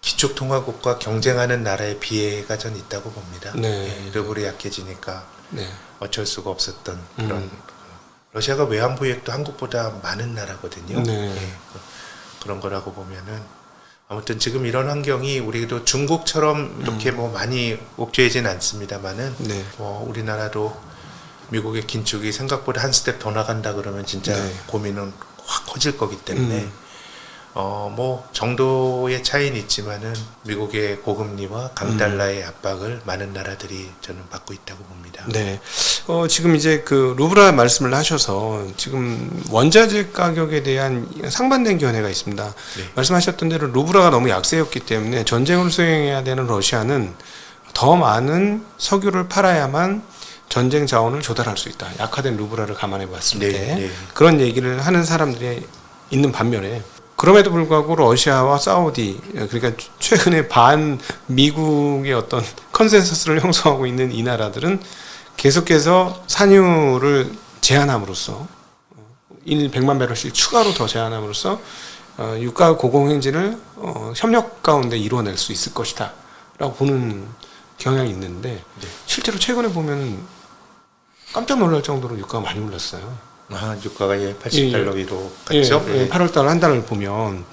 기축통화국과 경쟁하는 나라의 비애가 전 있다고 봅니다. 네. 예, 르블이 약해지니까 네. 어쩔 수가 없었던 그런 러시아가 외환보유액도 한국보다 많은 나라거든요. 네. 예, 그런 거라고 보면은 아무튼 지금 이런 환경이 우리도 중국처럼 이렇게 뭐 많이 옥죄이진 않습니다만은 네. 우리나라도 미국의 긴축이 생각보다 한 스텝 더 나간다 그러면 진짜 네. 고민은 확 커질 거기 때문에 뭐 정도의 차이는 있지만은 미국의 고금리와 강달러의 압박을 많은 나라들이 저는 받고 있다고 봅니다. 네. 지금 이제 그 루브라 말씀을 하셔서 지금 원자재 가격에 대한 상반된 견해가 있습니다. 네. 말씀하셨던 대로 루브라가 너무 약세였기 때문에 전쟁을 수행해야 되는 러시아는 더 많은 석유를 팔아야만 전쟁 자원을 조달할 수 있다. 약화된 루브라를 감안해 봤을 네, 때 네. 그런 얘기를 하는 사람들이 있는 반면에 그럼에도 불구하고 러시아와 사우디 그러니까 최근에 반 미국의 어떤 컨센서스를 형성하고 있는 이 나라들은 계속해서 산유를 제한함으로써 100만 배럴씩 추가로 더 제한함으로써 유가 고공행진을 협력 가운데 이루어낼 수 있을 것이다 라고 보는 경향이 있는데 네. 실제로 최근에 보면 깜짝 놀랄 정도로 유가가 많이 올랐어요. 유가가 80달러 위로 갔죠? 예, 8월달 한 달을 보면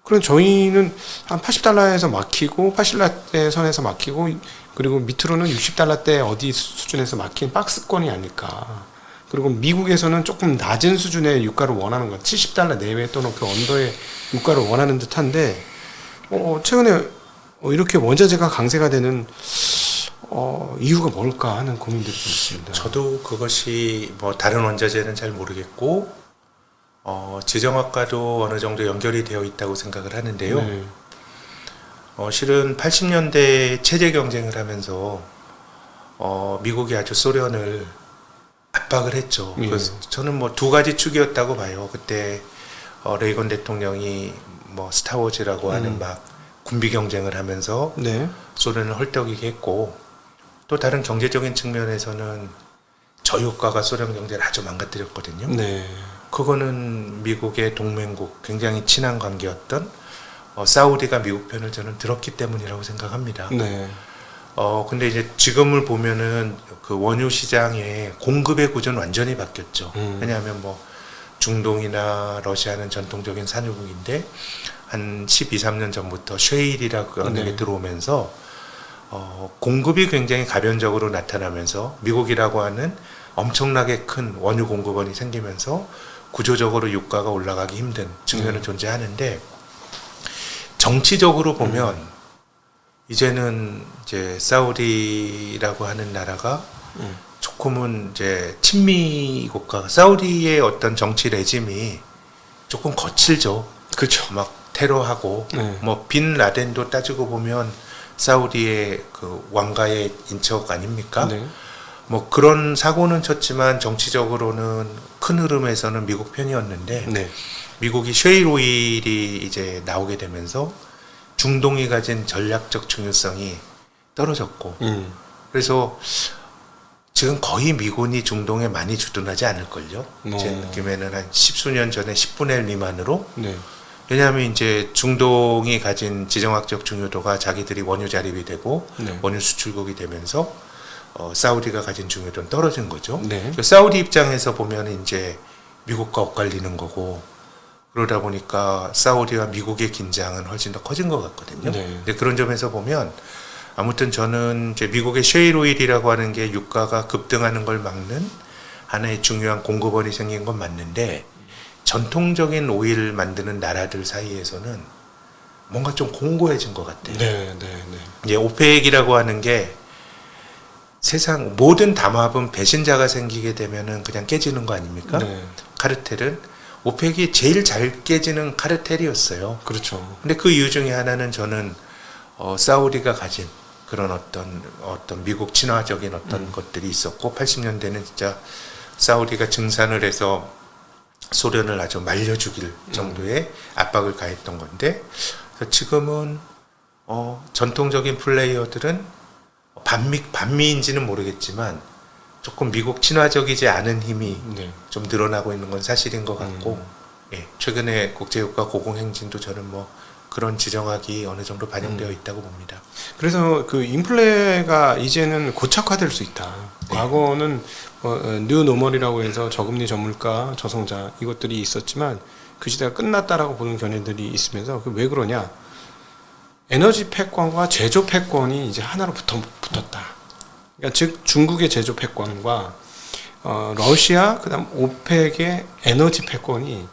그럼 저희는 한 80달러에서 막히고 80달러 선에서 막히고 그리고 밑으로는 60달러대 어디 수준에서 막힌 박스권이 아닐까. 그리고 미국에서는 조금 낮은 수준의 유가를 원하는 것, 70달러 내외 또는 그 언더의 유가를 원하는 듯한데 최근에 이렇게 원자재가 강세가 되는 이유가 뭘까 하는 고민들이 좀 있습니다. 저도 그것이 뭐 다른 원자재는 잘 모르겠고 지정학과도 어느 정도 연결이 되어 있다고 생각을 하는데요. 네. 실은 80년대 체제 경쟁을 하면서 미국이 아주 소련을 압박을 했죠. 예. 그래서 저는 뭐 두 가지 축이었다고 봐요. 그때 레이건 대통령이 뭐 스타워즈라고 하는 막 군비 경쟁을 하면서 네. 소련을 헐떡이게 했고, 또 다른 경제적인 측면에서는 저유가가 소련 경제를 아주 망가뜨렸거든요. 네. 그거는 미국의 동맹국, 굉장히 친한 관계였던 사우디가 미국 편을 저는 들었기 때문이라고 생각합니다. 네. 근데 이제 지금을 보면은 그 원유 시장의 공급의 구조는 완전히 바뀌었죠. 왜냐하면 뭐 중동이나 러시아는 전통적인 산유국인데 한 12, 13년 전부터 쉐일이라고 하는 네. 게 들어오면서 공급이 굉장히 가변적으로 나타나면서 미국이라고 하는 엄청나게 큰 원유 공급원이 생기면서 구조적으로 유가가 올라가기 힘든 측면은 존재하는데, 정치적으로 보면 이제는 이제 사우디라고 하는 나라가 조금은 이제 친미 국가, 사우디의 어떤 정치 레짐이 조금 거칠죠. 그렇죠. 막 테러하고 네. 뭐 빈 라덴도 따지고 보면 사우디의 그 왕가의 인척 아닙니까? 네. 뭐 그런 사고는 쳤지만 정치적으로는 큰 흐름에서는 미국 편이었는데, 네. 미국이 쉐일 오일이 이제 나오게 되면서 중동이 가진 전략적 중요성이 떨어졌고, 그래서 지금 거의 미군이 중동에 많이 주둔하지 않을걸요. 제 느낌에는 한 10수년 전에 10분의 1 미만으로. 네. 왜냐하면 이제 중동이 가진 지정학적 중요도가 자기들이 원유 자립이 되고 네. 원유 수출국이 되면서 사우디가 가진 중요도는 떨어진 거죠. 네. 사우디 입장에서 보면 이제 미국과 엇갈리는 거고, 그러다 보니까 사우디와 미국의 긴장은 훨씬 더 커진 것 같거든요. 네. 근데 그런 점에서 보면 아무튼 저는 이제 미국의 셰일 오일이라고 하는 게 유가가 급등하는 걸 막는 하나의 중요한 공급원이 생긴 건 맞는데, 전통적인 오일 만드는 나라들 사이에서는 뭔가 좀 공고해진 것 같아요. 네. 네. 네. 이제 오펙이라고 하는 게 세상 모든 담합은 배신자가 생기게 되면은 그냥 깨지는 거 아닙니까? 네. 카르텔은 오펙이 제일 잘 깨지는 카르텔이었어요. 그렇죠. 근데 그 이유 중에 하나는 저는 사우디가 가진 그런 어떤 미국 친화적인 어떤 것들이 있었고, 80년대는 진짜 사우디가 증산을 해서 소련을 아주 말려 죽일 정도의 압박을 가했던 건데, 그래서 지금은 전통적인 플레이어들은 반미인지는 모르겠지만 조금 미국 친화적이지 않은 힘이 네. 좀 늘어나고 있는 건 사실인 것 같고, 예, 최근에 국제유가 고공행진도 저는 뭐 그런 지정학이 어느 정도 반영되어 있다고 봅니다. 그래서 그 인플레가 이제는 고착화될 수 있다. 과거는 뉴 노멀이라고 해서 저금리 저물가 저성장 이것들이 있었지만 그 시대가 끝났다라고 보는 견해들이 있으면서 왜 그러냐? 에너지 패권과 제조 패권이 이제 하나로 붙었다. 그러니까 즉 중국의 제조 패권과 러시아 그다음 오펙의 에너지 패권이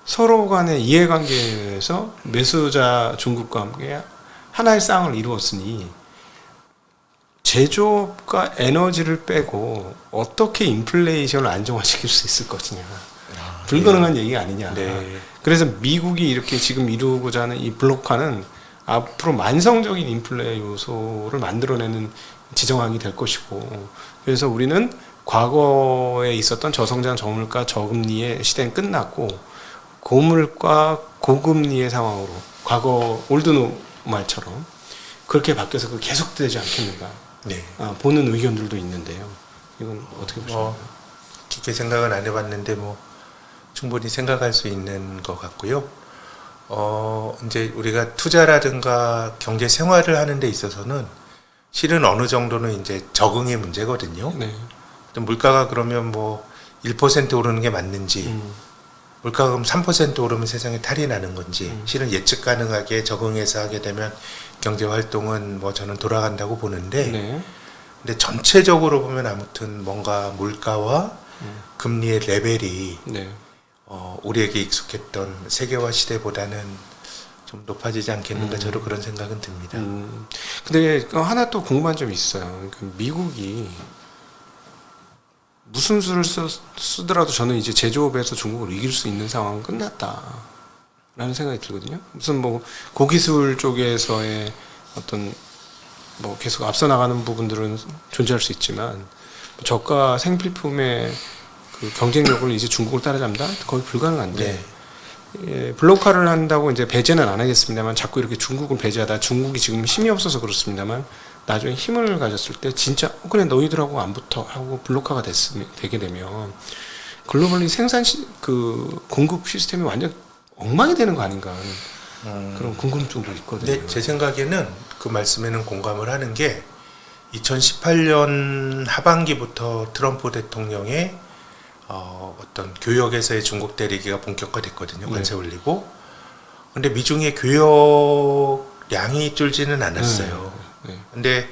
서로 간의 이해관계에서 매수자 중국과 함께 하나의 쌍을 이루었으니, 제조업과 에너지를 빼고 어떻게 인플레이션을 안정화시킬 수 있을 것이냐. 불가능한 얘기가 아니냐. 네. 그래서 미국이 이렇게 지금 이루고자 하는 이 블록화는 앞으로 만성적인 인플레 요소를 만들어내는 지정학이 될 것이고, 그래서 우리는 과거에 있었던 저성장 저물가 저금리의 시대는 끝났고 고물가 고금리의 상황으로 과거 올드노말처럼 그렇게 바뀌어서 그 계속되지 않겠는가. 네. 보는 의견들도 있는데요. 이건 어떻게 보시나요? 깊게 생각은 안 해봤는데 뭐 충분히 생각할 수 있는 것 같고요. 이제 우리가 투자라든가 경제 생활을 하는 데 있어서는 실은 어느 정도는 이제 적응의 문제거든요. 네. 물가가 그러면 뭐 1% 오르는 게 맞는지, 물가가 그럼 3% 오르면 세상에 탈이 나는 건지, 실은 예측 가능하게 적응해서 하게 되면 경제 활동은 뭐 저는 돌아간다고 보는데, 네. 근데 전체적으로 보면 아무튼 뭔가 물가와 금리의 레벨이 네. 우리에게 익숙했던 세계화 시대보다는 좀 높아지지 않겠는가, 저도 그런 생각은 듭니다. 근데 하나 또 궁금한 점이 있어요. 미국이 무슨 수를 쓰더라도 저는 이제 제조업에서 중국을 이길 수 있는 상황은 끝났다라는 생각이 들거든요. 무슨 뭐 고기술 쪽에서의 어떤 뭐 계속 앞서 나가는 부분들은 존재할 수 있지만 저가 생필품의 그 경쟁력을 이제 중국을 따라잡는다? 거의 불가능한데 네. 예, 블록화를 한다고 이제 배제는 안 하겠습니다만 자꾸 이렇게 중국을 배제하다 중국이 지금 힘이 없어서 그렇습니다만 나중에 힘을 가졌을 때 진짜 그냥 너희들하고 안 붙어 하고 블록화가 되게 되면 글로벌리 그 공급 시스템이 완전 엉망이 되는 거 아닌가 하는 그런 궁금증도 있거든요. 근데 제 생각에는 그 말씀에는 공감을 하는 게 2018년 하반기부터 트럼프 대통령의 어떤 교역에서의 중국 대리기가 본격화됐거든요. 관세 올리고. 근데 미중의 교역량이 줄지는 않았어요. 네. 근데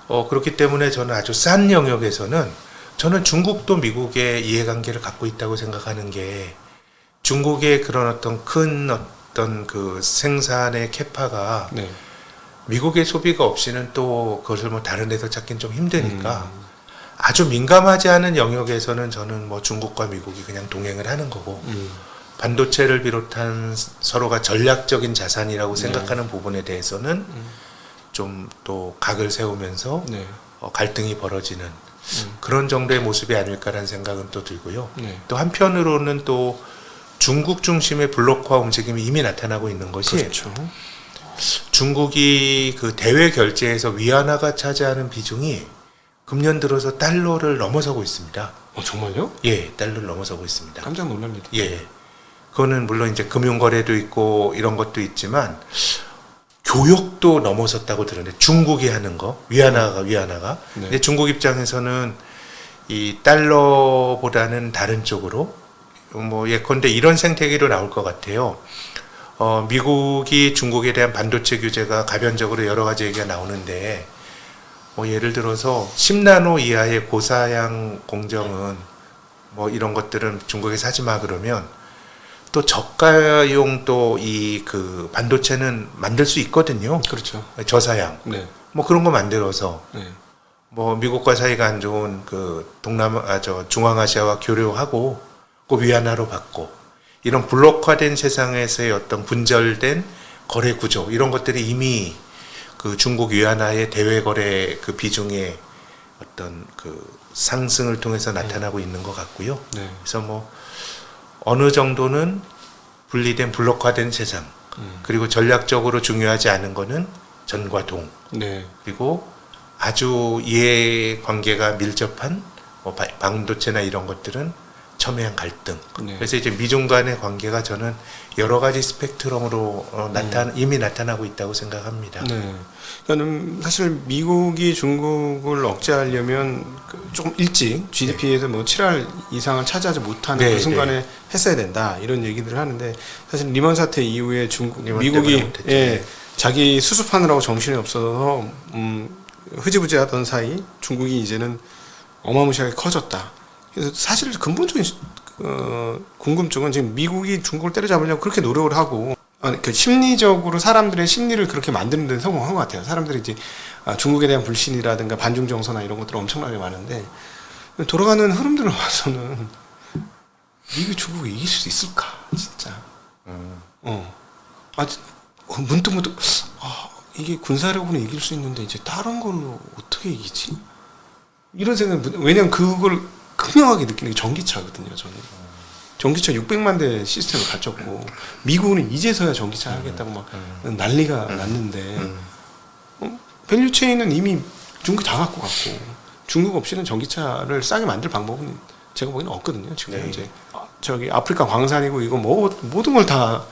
그렇기 때문에 저는 아주 싼 영역에서는 저는 중국도 미국의 이해관계를 갖고 있다고 생각하는 게 중국의 그런 어떤 큰 어떤 그 생산의 캐파가 네. 미국의 소비가 없이는 또 그것을 뭐 다른 데서 찾긴 좀 힘드니까 아주 민감하지 않은 영역에서는 저는 뭐 중국과 미국이 그냥 동행을 하는 거고 반도체를 비롯한 서로가 전략적인 자산이라고 생각하는 부분에 대해서는 좀 또 각을 세우면서 네. 갈등이 벌어지는 그런 정도의 모습이 아닐까라는 생각은 또 들고요. 네. 또 한편으로는 또 중국 중심의 블록화 움직임이 이미 나타나고 있는 것이 그렇죠. 중국이 그 대외 결제에서 위안화가 차지하는 비중이 금년 들어서 달러를 넘어서고 있습니다. 정말요? 예, 달러를 넘어서고 있습니다. 깜짝 놀랍니다. 예. 그거는 물론 이제 금융거래도 있고 이런 것도 있지만 교역도 넘어섰다고 들었는데 중국이 하는 거 위안화가 네. 근데 중국 입장에서는 이 달러보다는 다른 쪽으로 뭐 예컨대 이런 생태계로 나올 것 같아요. 미국이 중국에 대한 반도체 규제가 가변적으로 여러 가지 얘기가 나오는데 예를 들어서 10나노 이하의 고사양 공정은 뭐 이런 것들은 중국에서 하지 마 그러면 또 저가용 또 이 그 반도체는 만들 수 있거든요. 그렇죠. 저사양. 네. 뭐 그런 거 만들어서 네. 뭐 미국과 사이가 안 좋은 그 중앙아시아와 교류하고 그 위안화로 받고 이런 블록화된 세상에서의 어떤 분절된 거래 구조 이런 것들이 이미 그 중국 위안화의 대외 거래 그 비중의 어떤 그 상승을 통해서 나타나고 있는 것 같고요. 네. 그래서 뭐 어느 정도는 분리된 블록화된 세상 그리고 전략적으로 중요하지 않은 거는 전과 동 네. 그리고 아주 이해 관계가 밀접한 뭐 반도체나 이런 것들은 첨예한 갈등. 네. 그래서 이제 미중 간의 관계가 저는 여러 가지 스펙트럼으로 이미 나타나고 있다고 생각합니다. 네. 그러니까는 사실 미국이 중국을 억제하려면 조금 일찍 GDP에서 뭐 7할 이상을 차지하지 못하는 네, 그 순간에 했어야 된다 이런 얘기들을 하는데 사실 리먼 사태 이후에 리먼 미국이 때문에 못했죠. 예, 자기 수습하느라고 정신이 없어서 흐지부지하던 사이 중국이 이제는 어마무시하게 커졌다. 그래서 사실 근본적인 궁금증은 지금 미국이 중국을 때려잡으려고 그렇게 노력을 하고 그 심리적으로 사람들의 심리를 그렇게 만드는 데 성공한 것 같아요. 사람들이 이제 중국에 대한 불신이라든가 반중 정서나 이런 것들 엄청나게 많은데 돌아가는 흐름들을 봐서는 미국이 중국을 이길 수 있을까 진짜. 문득 이게 군사력으로 이길 수 있는데 이제 다른 걸로 어떻게 이기지? 이런 생각이 왜냐면 그걸 극명하게 느끼는 게 전기차거든요. 저는 전기차 600만 대 시스템을 갖췄고 미국은 이제서야 전기차 하겠다고 막 난리가 났는데 밸류체인은 이미 중국이 다 갖고 갔고 중국 없이는 전기차를 싸게 만들 방법은 제가 보기에는 없거든요. 지금 네. 현재 저기 아프리카 광산이고 이거 모든 걸 다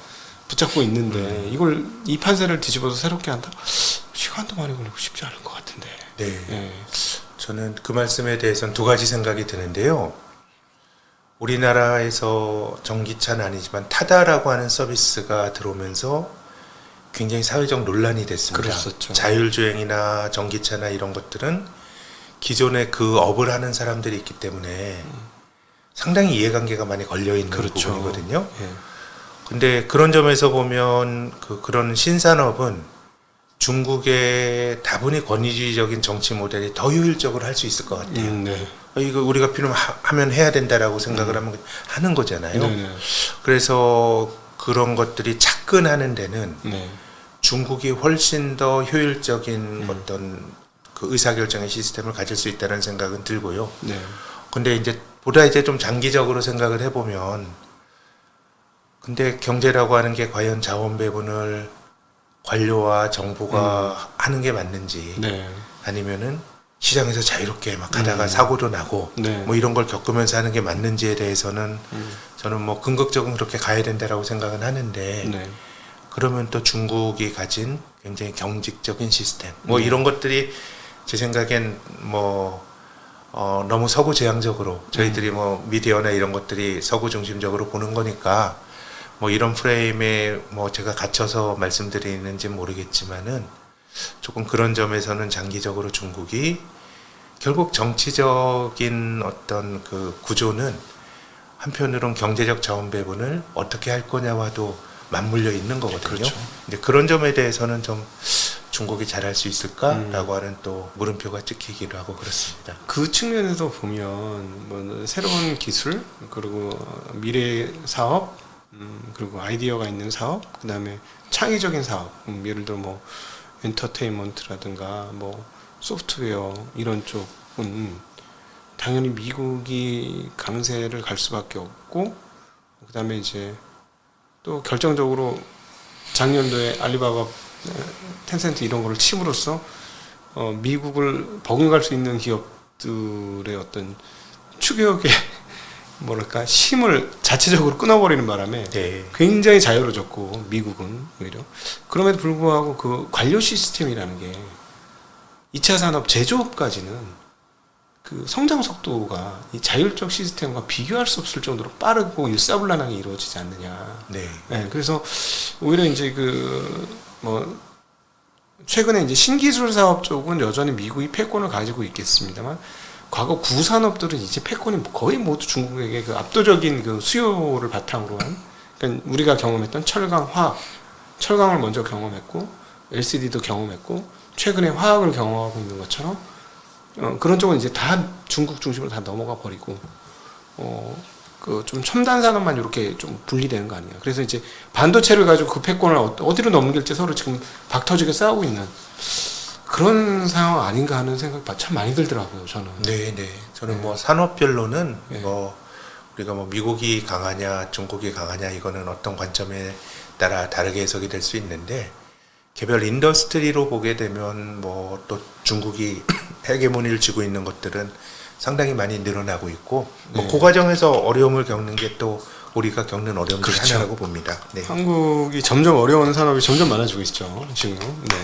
붙잡고 있는데 이걸 이 판세를 뒤집어서 새롭게 한다? 시간도 많이 걸리고 쉽지 않을 것 같은데. 네. 예. 저는 그 말씀에 대해서는 두 가지 생각이 드는데요. 우리나라에서 전기차는 아니지만 타다라고 하는 서비스가 들어오면서 굉장히 사회적 논란이 됐습니다. 그랬었죠. 자율주행이나 전기차나 이런 것들은 기존에 그 업을 하는 사람들이 있기 때문에 상당히 이해관계가 많이 걸려있는 그렇죠. 부분이거든요. 예. 근데 그런 점에서 보면 그런 신산업은 중국의 다분히 권위주의적인 정치 모델이 더 효율적으로 할 수 있을 것 같아요. 네. 이거 우리가 필요하면 해야 된다라고 생각을 하면 하는 거잖아요. 네네. 그래서 그런 것들이 착근하는 데는 네. 중국이 훨씬 더 효율적인 어떤 그 의사결정의 시스템을 가질 수 있다는 생각은 들고요. 네. 근데 이제 보다 이제 좀 장기적으로 생각을 해보면, 근데 경제라고 하는 게 과연 자원 배분을 관료와 정부가 하는 게 맞는지, 네. 아니면은 시장에서 자유롭게 막 하다가 사고도 나고 네. 뭐 이런 걸 겪으면서 하는 게 맞는지에 대해서는 저는 뭐 궁극적으로 그렇게 가야 된다라고 생각은 하는데, 네. 그러면 또 중국이 가진 굉장히 경직적인 시스템 뭐 이런 것들이 제 생각엔 뭐 너무 서구 제향적으로 저희들이 뭐 미디어나 이런 것들이 서구 중심적으로 보는 거니까 뭐 이런 프레임에 뭐 제가 갇혀서 말씀드리는지 모르겠지만은 조금 그런 점에서는 장기적으로 중국이 결국 정치적인 어떤 그 구조는 한편으로는 경제적 자원 배분을 어떻게 할 거냐와도 맞물려 있는 거거든요. 그렇죠. 이제 그런 점에 대해서는 좀 중국이 잘할 수 있을까라고 하는 또 물음표가 찍히기도 하고 그렇습니다. 그 측면에서 보면 뭐 새로운 기술 그리고 미래 사업 그리고 아이디어가 있는 사업 그다음에 창의적인 사업 예를 들어 뭐 엔터테인먼트라든가 뭐 소프트웨어 이런 쪽은 당연히 미국이 강세를 갈 수밖에 없고 그다음에 이제 또 결정적으로 작년도에 알리바바 텐센트 이런 거를 침으로써 미국을 버금갈 수 있는 기업들의 어떤 추격의 뭐랄까 힘을 자체적으로 끊어버리는 바람에 네. 굉장히 자유로워졌고 미국은 오히려 그럼에도 불구하고 그 관료 시스템이라는 게 2차 산업 제조업까지는 그 성장 속도가 이 자율적 시스템과 비교할 수 없을 정도로 빠르고 일사불란하게 이루어지지 않느냐. 네. 네, 그래서 오히려 이제 그 뭐 최근에 이제 신기술 사업 쪽은 여전히 미국이 패권을 가지고 있겠습니다만 과거 구산업들은 이제 패권이 거의 모두 중국에게 그 압도적인 그 수요를 바탕으로 한 그러니까 우리가 경험했던 철강, 화학, 철강을 먼저 경험했고 LCD도 경험했고 최근에 화학을 경험하고 있는 것처럼 그런 쪽은 이제 다 중국 중심으로 다 넘어가 버리고 그 좀 첨단 산업만 이렇게 좀 분리되는 거 아니야. 그래서 이제 반도체를 가지고 그 패권을 어디로 넘길지 서로 지금 박터지게 싸우고 있는 그런 상황 아닌가 하는 생각이 참 많이 들더라고요. 저는. 네, 네. 저는 뭐 산업별로는 네. 뭐 우리가 뭐 미국이 강하냐, 중국이 강하냐 이거는 어떤 관점에 따라 다르게 해석이 될 수 있는데 개별 인더스트리로 보게 되면 뭐 또 중국이 헤게모니를 쥐고 있는 것들은 상당히 많이 늘어나고 있고 뭐 네. 그 과정에서 어려움을 겪는 게 또 우리가 겪는 어려움 중 그렇죠. 하나라고 봅니다. 네. 한국이 점점 어려운 산업이 점점 많아지고 있죠. 지금. 네.